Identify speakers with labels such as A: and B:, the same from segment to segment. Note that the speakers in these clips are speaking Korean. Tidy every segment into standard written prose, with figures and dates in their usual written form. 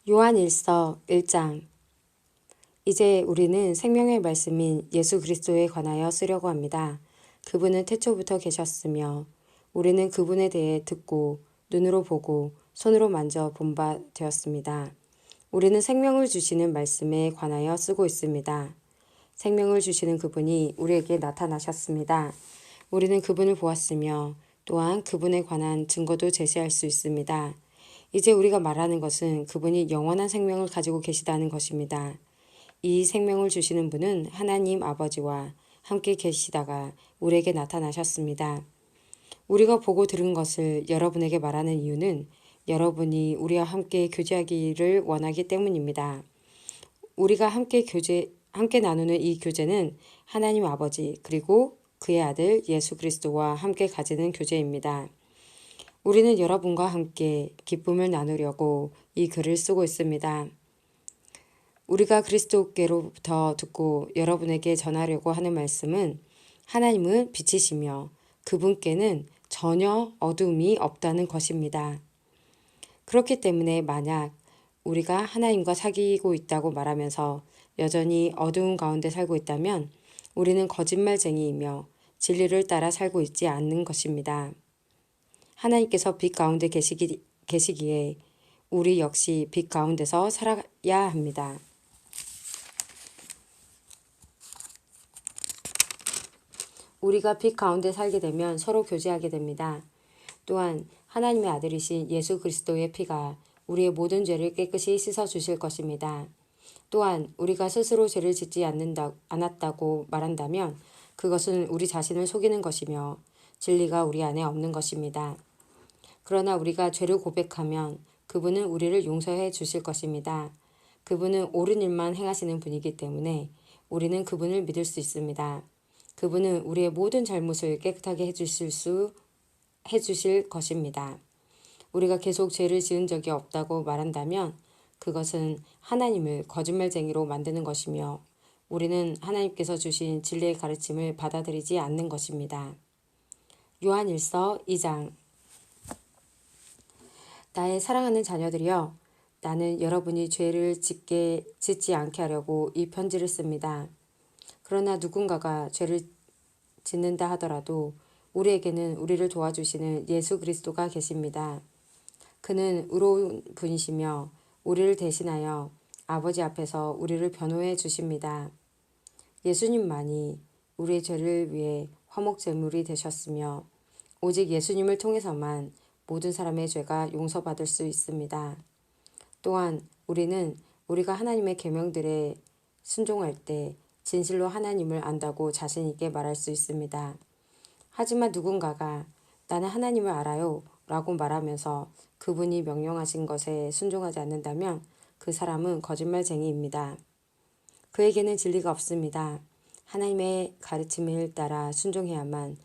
A: 요한일서 1장. 이제 우리는 생명의 말씀인 예수 그리스도에 관하여 쓰려고 합니다. 그분은 태초부터 계셨으며 우리는 그분에 대해 듣고 눈으로 보고 손으로 만져 본 바 되었습니다. 우리는 생명을 주시는 말씀에 관하여 쓰고 있습니다. 생명을 주시는 그분이 우리에게 나타나셨습니다. 우리는 그분을 보았으며 또한 그분에 관한 증거도 제시할 수 있습니다. 이제 우리가 말하는 것은 그분이 영원한 생명을 가지고 계시다는 것입니다. 이 생명을 주시는 분은 하나님 아버지와 함께 계시다가 우리에게 나타나셨습니다. 우리가 보고 들은 것을 여러분에게 말하는 이유는 여러분이 우리와 함께 교제하기를 원하기 때문입니다. 우리가 함께 나누는 이 교제는 하나님 아버지 그리고 그의 아들 예수 그리스도와 함께 가지는 교제입니다. 우리는 여러분과 함께 기쁨을 나누려고 이 글을 쓰고 있습니다. 우리가 그리스도께로부터 듣고 여러분에게 전하려고 하는 말씀은 하나님은 빛이시며 그분께는 전혀 어둠이 없다는 것입니다. 그렇기 때문에 만약 우리가 하나님과 사귀고 있다고 말하면서 여전히 어두운 가운데 살고 있다면 우리는 거짓말쟁이이며 진리를 따라 살고 있지 않는 것입니다. 하나님께서 빛 가운데 계시기에 우리 역시 빛 가운데서 살아야 합니다. 우리가 빛 가운데 살게 되면 서로 교제하게 됩니다. 또한 하나님의 아들이신 예수 그리스도의 피가 우리의 모든 죄를 깨끗이 씻어주실 것입니다. 또한 우리가 스스로 죄를 짓지 않았다고 말한다면 그것은 우리 자신을 속이는 것이며 진리가 우리 안에 없는 것입니다. 그러나 우리가 죄를 고백하면 그분은 우리를 용서해 주실 것입니다. 그분은 옳은 일만 행하시는 분이기 때문에 우리는 그분을 믿을 수 있습니다. 그분은 우리의 모든 잘못을 깨끗하게 해주실 것입니다. 우리가 계속 죄를 지은 적이 없다고 말한다면 그것은 하나님을 거짓말쟁이로 만드는 것이며 우리는 하나님께서 주신 진리의 가르침을 받아들이지 않는 것입니다. 요한일서 2장. 나의 사랑하는 자녀들이여, 나는 여러분이 죄를 짓지 않게 하려고 이 편지를 씁니다. 그러나 누군가가 죄를 짓는다 하더라도 우리에게는 우리를 도와주시는 예수 그리스도가 계십니다. 그는 의로운 분이시며 우리를 대신하여 아버지 앞에서 우리를 변호해 주십니다. 예수님만이 우리의 죄를 위해 화목제물이 되셨으며 오직 예수님을 통해서만 모든 사람의 죄가 용서받을 수 있습니다. 또한 우리는 우리가 하나님의 계명들에 순종할 때 진실로 하나님을 안다고 자신 있게 말할 수 있습니다. 하지만 누군가가 나는 하나님을 알아요 라고 말하면서 그분이 명령하신 것에 순종하지 않는다면 그 사람은 거짓말쟁이입니다. 그에게는 진리가 없습니다. 하나님의 가르침을 따라 순종해야만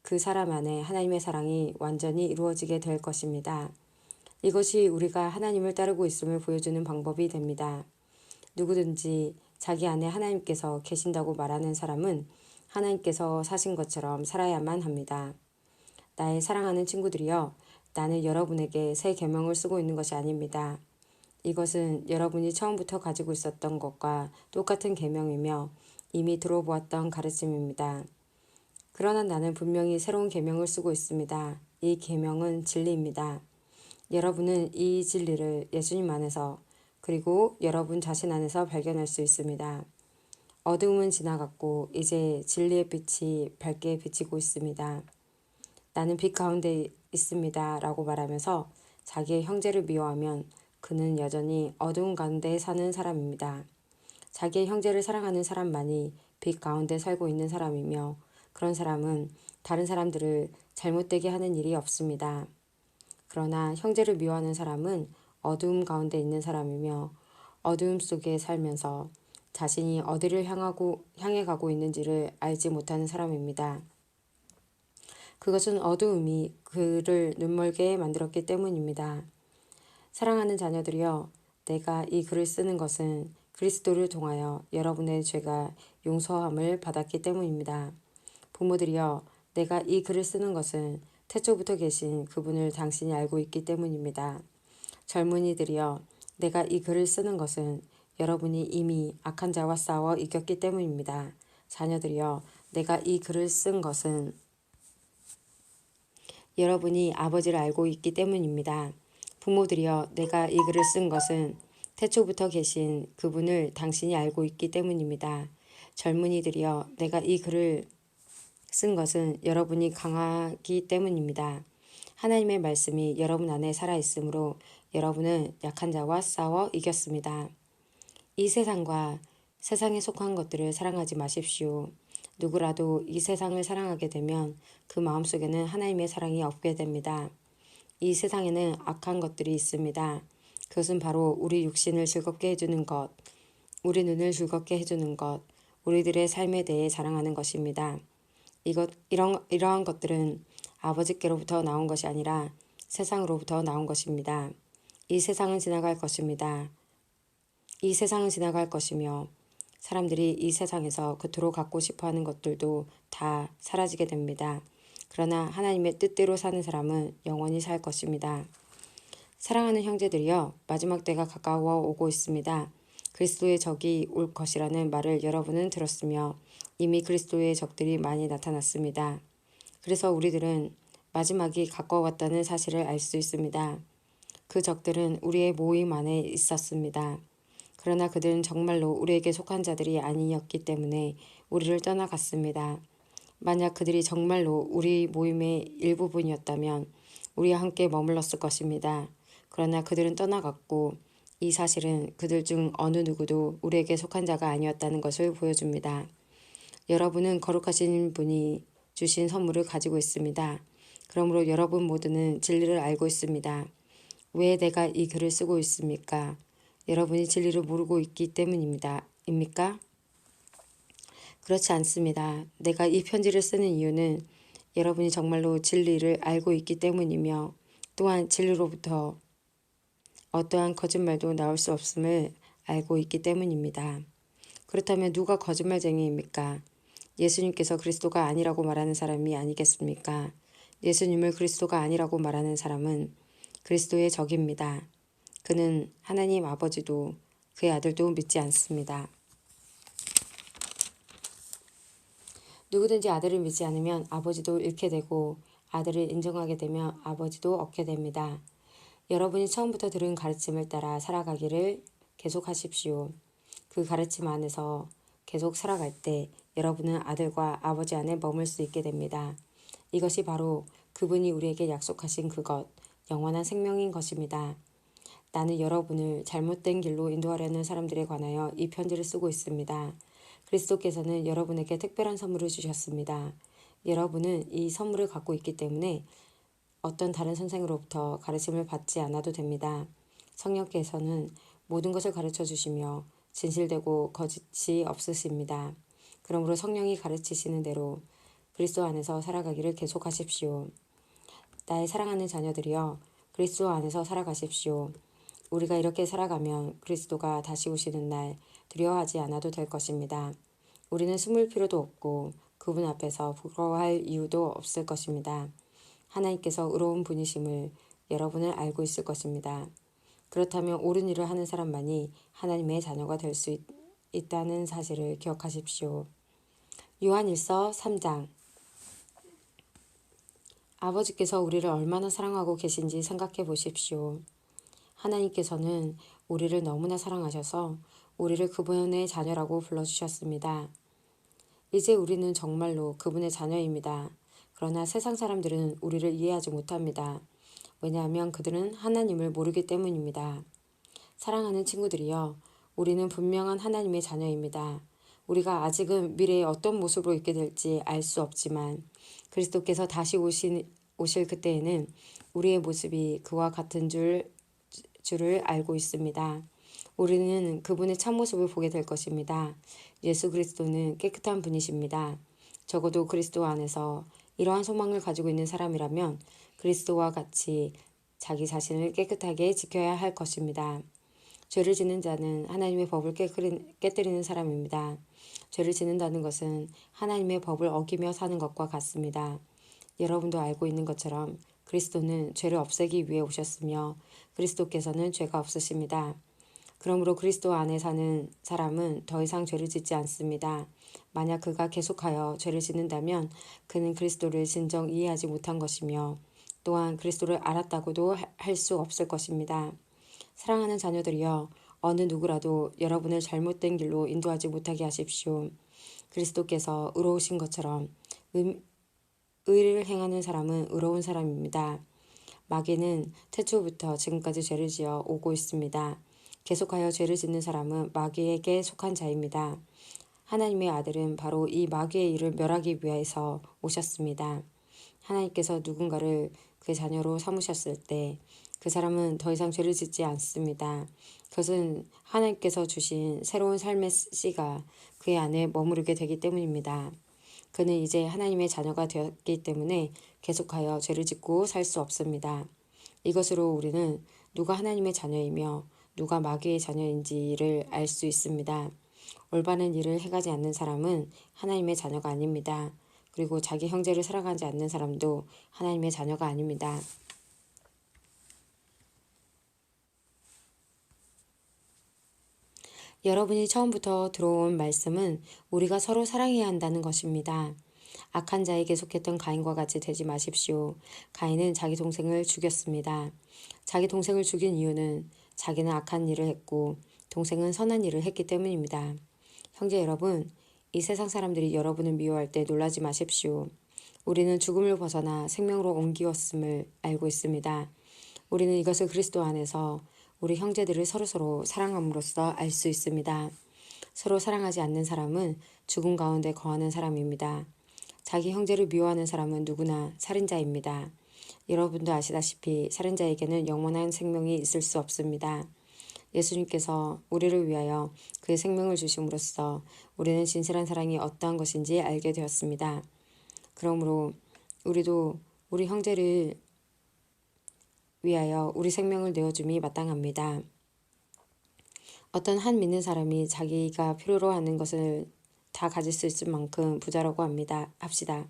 A: 그 사람 안에 하나님의 사랑이 완전히 이루어지게 될 것입니다. 이것이 우리가 하나님을 따르고 있음을 보여주는 방법이 됩니다. 누구든지 자기 안에 하나님께서 계신다고 말하는 사람은 하나님께서 사신 것처럼 살아야만 합니다. 나의 사랑하는 친구들이여, 나는 여러분에게 새 계명을 쓰고 있는 것이 아닙니다. 이것은 여러분이 처음부터 가지고 있었던 것과 똑같은 계명이며 이미 들어보았던 가르침입니다. 그러나 나는 분명히 새로운 계명을 쓰고 있습니다. 이 계명은 진리입니다. 여러분은 이 진리를 예수님 안에서 그리고 여러분 자신 안에서 발견할 수 있습니다. 어두움은 지나갔고 이제 진리의 빛이 밝게 비치고 있습니다. 나는 빛 가운데 있습니다 라고 말하면서 자기의 형제를 미워하면 그는 여전히 어두운 가운데 사는 사람입니다. 자기의 형제를 사랑하는 사람만이 빛 가운데 살고 있는 사람이며 그런 사람은 다른 사람들을 잘못되게 하는 일이 없습니다. 그러나 형제를 미워하는 사람은 어두움 가운데 있는 사람이며 어두움 속에 살면서 자신이 어디를 향해 가고 있는지를 알지 못하는 사람입니다. 그것은 어두움이 그를 눈멀게 만들었기 때문입니다. 사랑하는 자녀들이여, 내가 이 글을 쓰는 것은 그리스도를 통하여 여러분의 죄가 용서함을 받았기 때문입니다. 부모들이여, 내가 이 글을 쓰는 것은 태초부터 계신 그분을 당신이 알고 있기 때문입니다. 젊은이들이여, 내가 이 글을 쓰는 것은 여러분이 이미 악한 자와 싸워 이겼기 때문입니다. 자녀들이여, 내가 이 글을 쓴 것은 여러분이 아버지를 알고 있기 때문입니다. 부모들이여, 내가 이 글을 쓴 것은 태초부터 계신 그분을 당신이 알고 있기 때문입니다. 젊은이들이여, 내가 이 글을 쓴 것은 여러분이 강하기 때문입니다. 하나님의 말씀이 여러분 안에 살아있으므로 여러분은 약한 자와 싸워 이겼습니다. 이 세상과 세상에 속한 것들을 사랑하지 마십시오. 누구라도 이 세상을 사랑하게 되면 그 마음속에는 하나님의 사랑이 없게 됩니다. 이 세상에는 악한 것들이 있습니다. 그것은 바로 우리 육신을 즐겁게 해주는 것, 우리 눈을 즐겁게 해주는 것, 우리들의 삶에 대해 자랑하는 것입니다. 이러한 것들은 아버지께로부터 나온 것이 아니라 세상으로부터 나온 것입니다. 이 세상은 지나갈 것입니다. 이 세상은 지나갈 것이며 사람들이 이 세상에서 그토록 갖고 싶어하는 것들도 다 사라지게 됩니다. 그러나 하나님의 뜻대로 사는 사람은 영원히 살 것입니다. 사랑하는 형제들이여, 마지막 때가 가까워 오고 있습니다. 그리스도의 적이 올 것이라는 말을 여러분은 들었으며 이미 그리스도의 적들이 많이 나타났습니다. 그래서 우리들은 마지막이 가까웠다는 사실을 알 수 있습니다. 그 적들은 우리의 모임 안에 있었습니다. 그러나 그들은 정말로 우리에게 속한 자들이 아니었기 때문에 우리를 떠나갔습니다. 만약 그들이 정말로 우리 모임의 일부분이었다면 우리와 함께 머물렀을 것입니다. 그러나 그들은 떠나갔고 이 사실은 그들 중 어느 누구도 우리에게 속한 자가 아니었다는 것을 보여줍니다. 여러분은 거룩하신 분이 주신 선물을 가지고 있습니다. 그러므로 여러분 모두는 진리를 알고 있습니다. 왜 내가 이 글을 쓰고 있습니까? 여러분이 진리를 모르고 있기 때문입니까? 그렇지 않습니다. 내가 이 편지를 쓰는 이유는 여러분이 정말로 진리를 알고 있기 때문이며 또한 진리로부터 어떠한 거짓말도 나올 수 없음을 알고 있기 때문입니다. 그렇다면 누가 거짓말쟁이입니까? 예수님께서 그리스도가 아니라고 말하는 사람이 아니겠습니까? 예수님을 그리스도가 아니라고 말하는 사람은 그리스도의 적입니다. 그는 하나님 아버지도 그의 아들도 믿지 않습니다. 누구든지 아들을 믿지 않으면 아버지도 잃게 되고 아들을 인정하게 되면 아버지도 얻게 됩니다. 여러분이 처음부터 들은 가르침을 따라 살아가기를 계속하십시오. 그 가르침 안에서 계속 살아갈 때 여러분은 아들과 아버지 안에 머물 수 있게 됩니다. 이것이 바로 그분이 우리에게 약속하신 그것, 영원한 생명인 것입니다. 나는 여러분을 잘못된 길로 인도하려는 사람들에 관하여 이 편지를 쓰고 있습니다. 그리스도께서는 여러분에게 특별한 선물을 주셨습니다. 여러분은 이 선물을 갖고 있기 때문에 어떤 다른 선생으로부터 가르침을 받지 않아도 됩니다. 성령께서는 모든 것을 가르쳐 주시며 진실되고 거짓이 없으십니다. 그러므로 성령이 가르치시는 대로 그리스도 안에서 살아가기를 계속하십시오. 나의 사랑하는 자녀들이여, 그리스도 안에서 살아가십시오. 우리가 이렇게 살아가면 그리스도가 다시 오시는 날 두려워하지 않아도 될 것입니다. 우리는 숨을 필요도 없고 그분 앞에서 부러워할 이유도 없을 것입니다. 하나님께서 의로운 분이심을 여러분을 알고 있을 것입니다. 그렇다면 옳은 일을 하는 사람만이 하나님의 자녀가 될 수 있다는 사실을 기억하십시오. 요한일서 3장. 아버지께서 우리를 얼마나 사랑하고 계신지 생각해 보십시오. 하나님께서는 우리를 너무나 사랑하셔서 우리를 그분의 자녀라고 불러주셨습니다. 이제 우리는 정말로 그분의 자녀입니다. 그러나 세상 사람들은 우리를 이해하지 못합니다. 왜냐하면 그들은 하나님을 모르기 때문입니다. 사랑하는 친구들이여, 우리는 분명한 하나님의 자녀입니다. 우리가 아직은 미래에 어떤 모습으로 있게 될지 알 수 없지만 그리스도께서 다시 오실 그때에는 우리의 모습이 그와 같은 줄을 알고 있습니다. 우리는 그분의 참모습을 보게 될 것입니다. 예수 그리스도는 깨끗한 분이십니다. 적어도 그리스도 안에서 이러한 소망을 가지고 있는 사람이라면 그리스도와 같이 자기 자신을 깨끗하게 지켜야 할 것입니다. 죄를 짓는 자는 하나님의 법을 깨뜨리는 사람입니다. 죄를 짓는다는 것은 하나님의 법을 어기며 사는 것과 같습니다. 여러분도 알고 있는 것처럼 그리스도는 죄를 없애기 위해 오셨으며 그리스도께서는 죄가 없으십니다. 그러므로 그리스도 안에 사는 사람은 더 이상 죄를 짓지 않습니다. 만약 그가 계속하여 죄를 짓는다면 그는 그리스도를 진정 이해하지 못한 것이며 또한 그리스도를 알았다고도 할 수 없을 것입니다. 사랑하는 자녀들이여, 어느 누구라도 여러분을 잘못된 길로 인도하지 못하게 하십시오. 그리스도께서 의로우신 것처럼 의를 행하는 사람은 의로운 사람입니다. 마귀는 태초부터 지금까지 죄를 지어 오고 있습니다. 계속하여 죄를 짓는 사람은 마귀에게 속한 자입니다. 하나님의 아들은 바로 이 마귀의 일을 멸하기 위해서 오셨습니다. 하나님께서 누군가를 그의 자녀로 삼으셨을 때 그 사람은 더 이상 죄를 짓지 않습니다. 그것은 하나님께서 주신 새로운 삶의 씨가 그의 안에 머무르게 되기 때문입니다. 그는 이제 하나님의 자녀가 되었기 때문에 계속하여 죄를 짓고 살 수 없습니다. 이것으로 우리는 누가 하나님의 자녀이며 누가 마귀의 자녀인지를 알 수 있습니다. 올바른 일을 행하지 않는 사람은 하나님의 자녀가 아닙니다. 그리고 자기 형제를 사랑하지 않는 사람도 하나님의 자녀가 아닙니다. 여러분이 처음부터 들어온 말씀은 우리가 서로 사랑해야 한다는 것입니다. 악한 자에게 속했던 가인과 같이 되지 마십시오. 가인은 자기 동생을 죽였습니다. 자기 동생을 죽인 이유는 자기는 악한 일을 했고 동생은 선한 일을 했기 때문입니다. 형제 여러분, 이 세상 사람들이 여러분을 미워할 때 놀라지 마십시오. 우리는 죽음을 벗어나 생명으로 옮기었음을 알고 있습니다. 우리는 이것을 그리스도 안에서 우리 형제들을 서로서로 사랑함으로써 알 수 있습니다. 서로 사랑하지 않는 사람은 죽음 가운데 거하는 사람입니다. 자기 형제를 미워하는 사람은 누구나 살인자입니다. 여러분도 아시다시피 살인자에게는 영원한 생명이 있을 수 없습니다. 예수님께서 우리를 위하여 그의 생명을 주심으로써 우리는 진실한 사랑이 어떠한 것인지 알게 되었습니다. 그러므로 우리도 우리 형제를 위하여 우리 생명을 내어줌이 마땅합니다. 어떤 한 믿는 사람이 자기가 필요로 하는 것을 다 가질 수 있을 만큼 부자라고 합시다.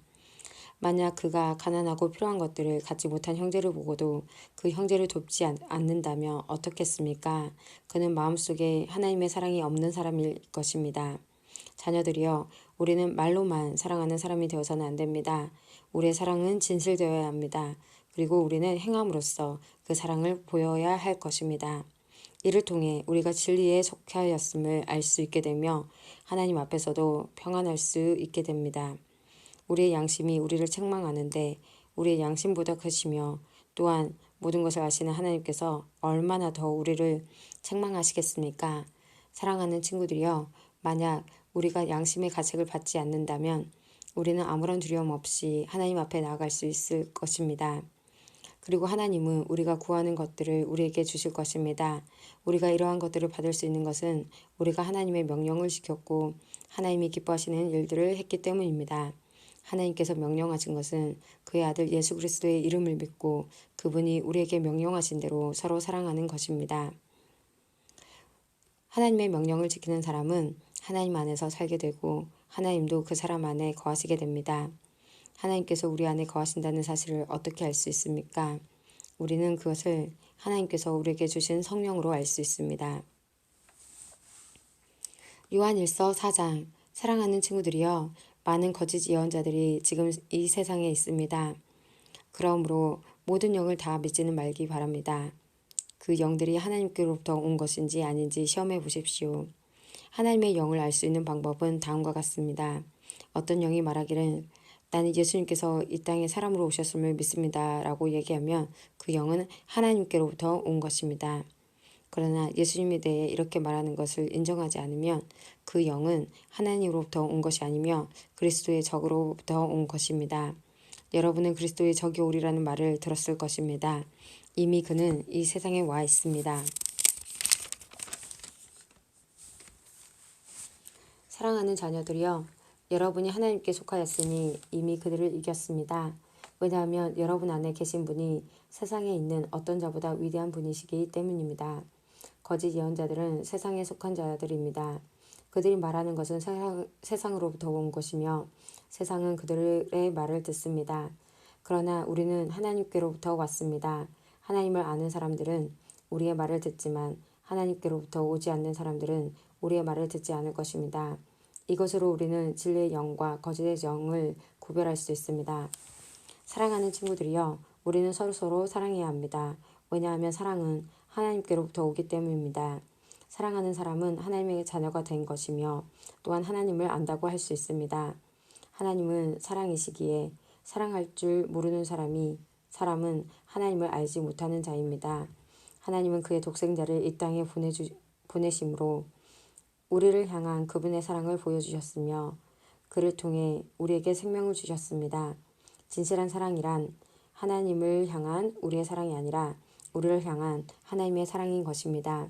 A: 만약 그가 가난하고 필요한 것들을 갖지 못한 형제를 보고도 그 형제를 돕지 않는다면 어떻겠습니까? 그는 마음속에 하나님의 사랑이 없는 사람일 것입니다. 자녀들이여, 우리는 말로만 사랑하는 사람이 되어서는 안 됩니다. 우리의 사랑은 진실되어야 합니다. 그리고 우리는 행함으로써 그 사랑을 보여야 할 것입니다. 이를 통해 우리가 진리에 속하였음을 알 수 있게 되며 하나님 앞에서도 평안할 수 있게 됩니다. 우리의 양심이 우리를 책망하는데 우리의 양심보다 크시며 또한 모든 것을 아시는 하나님께서 얼마나 더 우리를 책망하시겠습니까? 사랑하는 친구들이여, 만약 우리가 양심의 가책을 받지 않는다면 우리는 아무런 두려움 없이 하나님 앞에 나아갈 수 있을 것입니다. 그리고 하나님은 우리가 구하는 것들을 우리에게 주실 것입니다. 우리가 이러한 것들을 받을 수 있는 것은 우리가 하나님의 명령을 지켰고 하나님이 기뻐하시는 일들을 했기 때문입니다. 하나님께서 명령하신 것은 그의 아들 예수 그리스도의 이름을 믿고 그분이 우리에게 명령하신 대로 서로 사랑하는 것입니다. 하나님의 명령을 지키는 사람은 하나님 안에서 살게 되고 하나님도 그 사람 안에 거하시게 됩니다. 하나님께서 우리 안에 거하신다는 사실을 어떻게 알 수 있습니까? 우리는 그것을 하나님께서 우리에게 주신 성령으로 알 수 있습니다. 요한일서 4장. 사랑하는 친구들이여, 많은 거짓 예언자들이 지금 이 세상에 있습니다. 그러므로 모든 영을 다 믿지는 말기 바랍니다. 그 영들이 하나님께로부터 온 것인지 아닌지 시험해 보십시오. 하나님의 영을 알 수 있는 방법은 다음과 같습니다. 어떤 영이 말하기를 나는 예수님께서 이 땅에 사람으로 오셨음을 믿습니다 라고 얘기하면 그 영은 하나님께로부터 온 것입니다. 그러나 예수님에 대해 이렇게 말하는 것을 인정하지 않으면 그 영은 하나님으로부터 온 것이 아니며 그리스도의 적으로부터 온 것입니다. 여러분은 그리스도의 적이 오리라는 말을 들었을 것입니다. 이미 그는 이 세상에 와 있습니다. 사랑하는 자녀들이여, 여러분이 하나님께 속하였으니 이미 그들을 이겼습니다. 왜냐하면 여러분 안에 계신 분이 세상에 있는 어떤 자보다 위대한 분이시기 때문입니다. 거짓 예언자들은 세상에 속한 자들입니다. 그들이 말하는 것은 세상으로부터 온 것이며 세상은 그들의 말을 듣습니다. 그러나 우리는 하나님께로부터 왔습니다. 하나님을 아는 사람들은 우리의 말을 듣지만 하나님께로부터 오지 않는 사람들은 우리의 말을 듣지 않을 것입니다. 이것으로 우리는 진리의 영과 거짓의 영을 구별할 수 있습니다. 사랑하는 친구들이여, 우리는 서로서로 사랑해야 합니다. 왜냐하면 사랑은 하나님께로부터 오기 때문입니다. 사랑하는 사람은 하나님의 자녀가 된 것이며 또한 하나님을 안다고 할 수 있습니다. 하나님은 사랑이시기에 사랑할 줄 모르는 사람은 하나님을 알지 못하는 자입니다. 하나님은 그의 독생자를 이 땅에 보내심으로 우리를 향한 그분의 사랑을 보여주셨으며 그를 통해 우리에게 생명을 주셨습니다. 진실한 사랑이란 하나님을 향한 우리의 사랑이 아니라 우리를 향한 하나님의 사랑인 것입니다.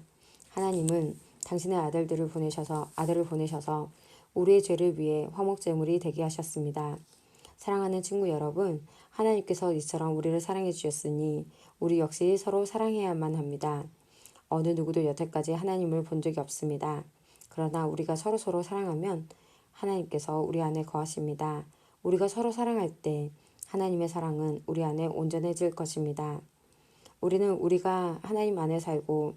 A: 하나님은 당신의 아들을 보내셔서 우리의 죄를 위해 화목제물이 되게 하셨습니다. 사랑하는 친구 여러분, 하나님께서 이처럼 우리를 사랑해 주셨으니 우리 역시 서로 사랑해야만 합니다. 어느 누구도 여태까지 하나님을 본 적이 없습니다. 그러나 우리가 서로서로 사랑하면 하나님께서 우리 안에 거하십니다. 우리가 서로 사랑할 때 하나님의 사랑은 우리 안에 온전해질 것입니다. 우리가 하나님 안에 살고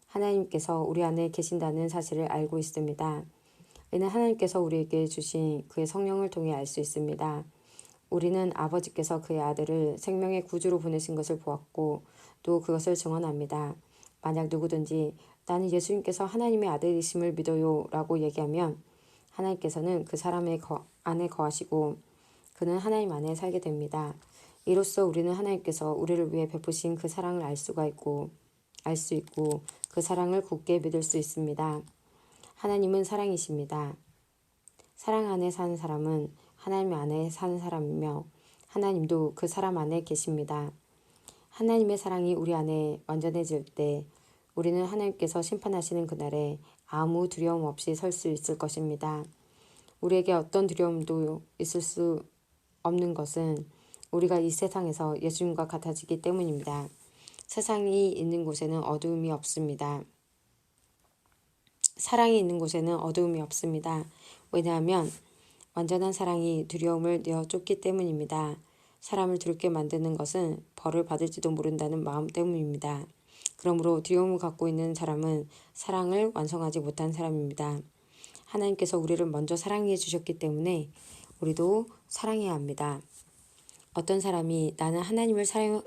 A: 하나님께서 우리 안에 계신다는 사실을 알고 있습니다. 이는 하나님께서 우리에게 주신 그의 성령을 통해 알 수 있습니다. 우리는 아버지께서 그의 아들을 생명의 구주로 보내신 것을 보았고 또 그것을 증언합니다. 만약 누구든지 나는 예수님께서 하나님의 아들이심을 믿어요 라고 얘기하면 하나님께서는 그 사람의 안에 거하시고 그는 하나님 안에 살게 됩니다. 이로써 우리는 하나님께서 우리를 위해 베푸신 그 사랑을 알 수 있고 그 사랑을 굳게 믿을 수 있습니다. 하나님은 사랑이십니다. 사랑 안에 사는 사람은 하나님 안에 사는 사람이며 하나님도 그 사람 안에 계십니다. 하나님의 사랑이 우리 안에 완전해질 때 우리는 하나님께서 심판하시는 그날에 아무 두려움 없이 설 수 있을 것입니다. 우리에게 어떤 두려움도 있을 수 없는 것은 우리가 이 세상에서 예수님과 같아지기 때문입니다. 세상이 있는 곳에는 어두움이 없습니다. 사랑이 있는 곳에는 어두움이 없습니다. 왜냐하면 완전한 사랑이 두려움을 내어 쫓기 때문입니다. 사람을 두렵게 만드는 것은 벌을 받을지도 모른다는 마음 때문입니다. 그러므로 두려움을 갖고 있는 사람은 사랑을 완성하지 못한 사람입니다. 하나님께서 우리를 먼저 사랑해 주셨기 때문에 우리도 사랑해야 합니다. 어떤 사람이 나는 하나님을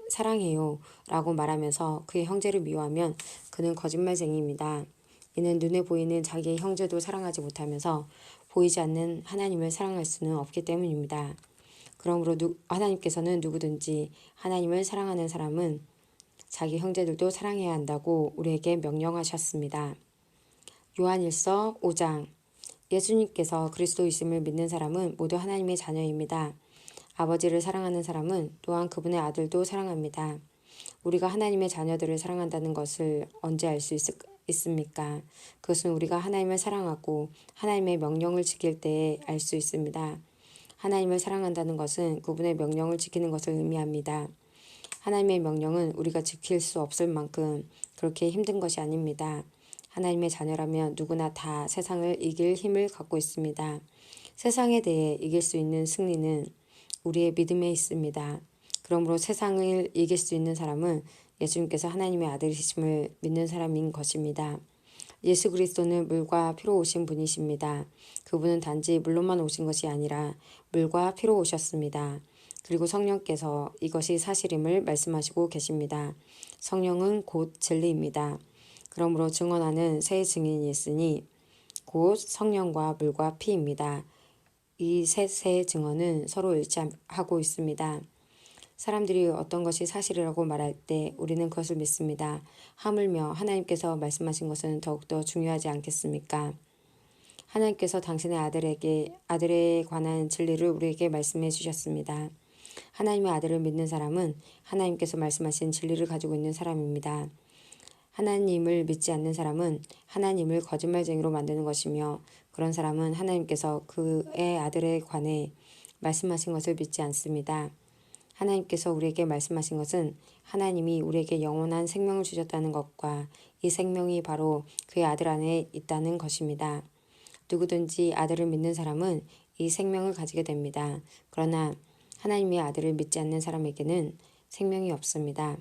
A: 사랑해요 라고 말하면서 그의 형제를 미워하면 그는 거짓말쟁이입니다. 이는 눈에 보이는 자기의 형제도 사랑하지 못하면서 보이지 않는 하나님을 사랑할 수는 없기 때문입니다. 그러므로 하나님께서는 누구든지 하나님을 사랑하는 사람은 자기 형제들도 사랑해야 한다고 우리에게 명령하셨습니다. 요한일서 5장. 예수님께서 그리스도이심을 믿는 사람은 모두 하나님의 자녀입니다. 아버지를 사랑하는 사람은 또한 그분의 아들도 사랑합니다. 우리가 하나님의 자녀들을 사랑한다는 것을 언제 알 수 있습니까? 그것은 우리가 하나님을 사랑하고 하나님의 명령을 지킬 때에 알 수 있습니다. 하나님을 사랑한다는 것은 그분의 명령을 지키는 것을 의미합니다. 하나님의 명령은 우리가 지킬 수 없을 만큼 그렇게 힘든 것이 아닙니다. 하나님의 자녀라면 누구나 다 세상을 이길 힘을 갖고 있습니다. 세상에 대해 이길 수 있는 승리는 우리의 믿음에 있습니다. 그러므로 세상을 이길 수 있는 사람은 예수님께서 하나님의 아들이심을 믿는 사람인 것입니다. 예수 그리스도는 물과 피로 오신 분이십니다. 그분은 단지 물로만 오신 것이 아니라 물과 피로 오셨습니다. 그리고 성령께서 이것이 사실임을 말씀하시고 계십니다. 성령은 곧 진리입니다. 그러므로 증언하는 세 증인이 있으니 곧 성령과 물과 피입니다. 이 셋의 증언은 서로 일치하고 있습니다. 사람들이 어떤 것이 사실이라고 말할 때 우리는 그것을 믿습니다. 하물며 하나님께서 말씀하신 것은 더욱더 중요하지 않겠습니까? 하나님께서 당신의 아들에 관한 진리를 우리에게 말씀해 주셨습니다. 하나님의 아들을 믿는 사람은 하나님께서 말씀하신 진리를 가지고 있는 사람입니다. 하나님을 믿지 않는 사람은 하나님을 거짓말쟁이로 만드는 것이며 그런 사람은 하나님께서 그의 아들에 관해 말씀하신 것을 믿지 않습니다. 하나님께서 우리에게 말씀하신 것은 하나님이 우리에게 영원한 생명을 주셨다는 것과 이 생명이 바로 그의 아들 안에 있다는 것입니다. 누구든지 아들을 믿는 사람은 이 생명을 가지게 됩니다. 그러나 하나님의 아들을 믿지 않는 사람에게는 생명이 없습니다.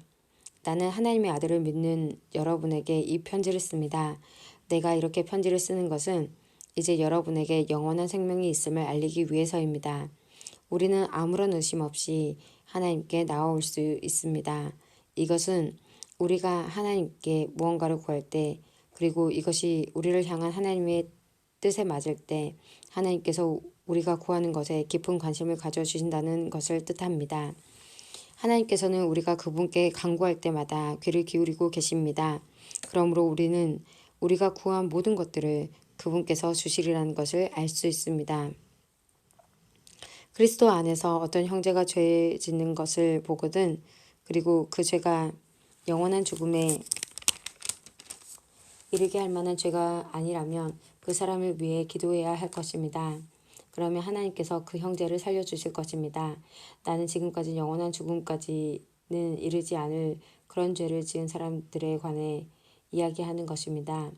A: 나는 하나님의 아들을 믿는 여러분에게 이 편지를 씁니다. 내가 이렇게 편지를 쓰는 것은 이제 여러분에게 영원한 생명이 있음을 알리기 위해서입니다. 우리는 아무런 의심 없이 하나님께 나아올 수 있습니다. 이것은 우리가 하나님께 무언가를 구할 때, 그리고 이것이 우리를 향한 하나님의 뜻에 맞을 때 하나님께서 우리가 구하는 것에 깊은 관심을 가져주신다는 것을 뜻합니다. 하나님께서는 우리가 그분께 간구할 때마다 귀를 기울이고 계십니다. 그러므로 우리는 우리가 구한 모든 것들을 그분께서 주시리라는 것을 알 수 있습니다. 그리스도 안에서 어떤 형제가 죄 짓는 것을 보거든, 그리고 그 죄가 영원한 죽음에 이르게 할 만한 죄가 아니라면 그 사람을 위해 기도해야 할 것입니다. 그러면 하나님께서 그 형제를 살려주실 것입니다. 나는 지금까지 영원한 죽음까지는 이르지 않을 그런 죄를 지은 사람들에 관해 이야기하는 것입니다.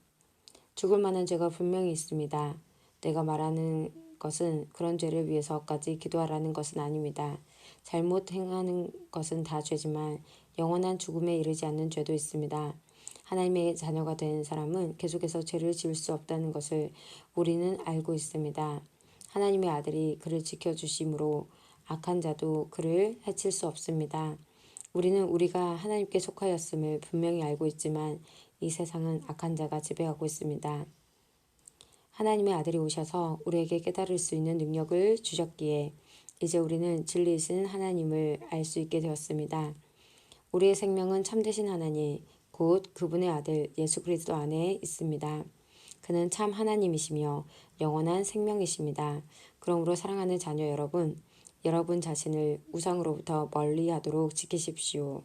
A: 죽을 만한 죄가 분명히 있습니다. 내가 말하는 것은 그런 죄를 위해서까지 기도하라는 것은 아닙니다. 잘못 행하는 것은 다 죄지만 영원한 죽음에 이르지 않는 죄도 있습니다. 하나님의 자녀가 된 사람은 계속해서 죄를 지을 수 없다는 것을 우리는 알고 있습니다. 하나님의 아들이 그를 지켜주심으로 악한 자도 그를 해칠 수 없습니다. 우리는 우리가 하나님께 속하였음을 분명히 알고 있지만 이 세상은 악한 자가 지배하고 있습니다. 하나님의 아들이 오셔서 우리에게 깨달을 수 있는 능력을 주셨기에 이제 우리는 진리이신 하나님을 알 수 있게 되었습니다. 우리의 생명은 참되신 하나님, 곧 그분의 아들 예수 그리스도 안에 있습니다. 그는 참 하나님이시며 영원한 생명이십니다. 그러므로 사랑하는 자녀 여러분, 여러분 자신을 우상으로부터 멀리하도록 지키십시오.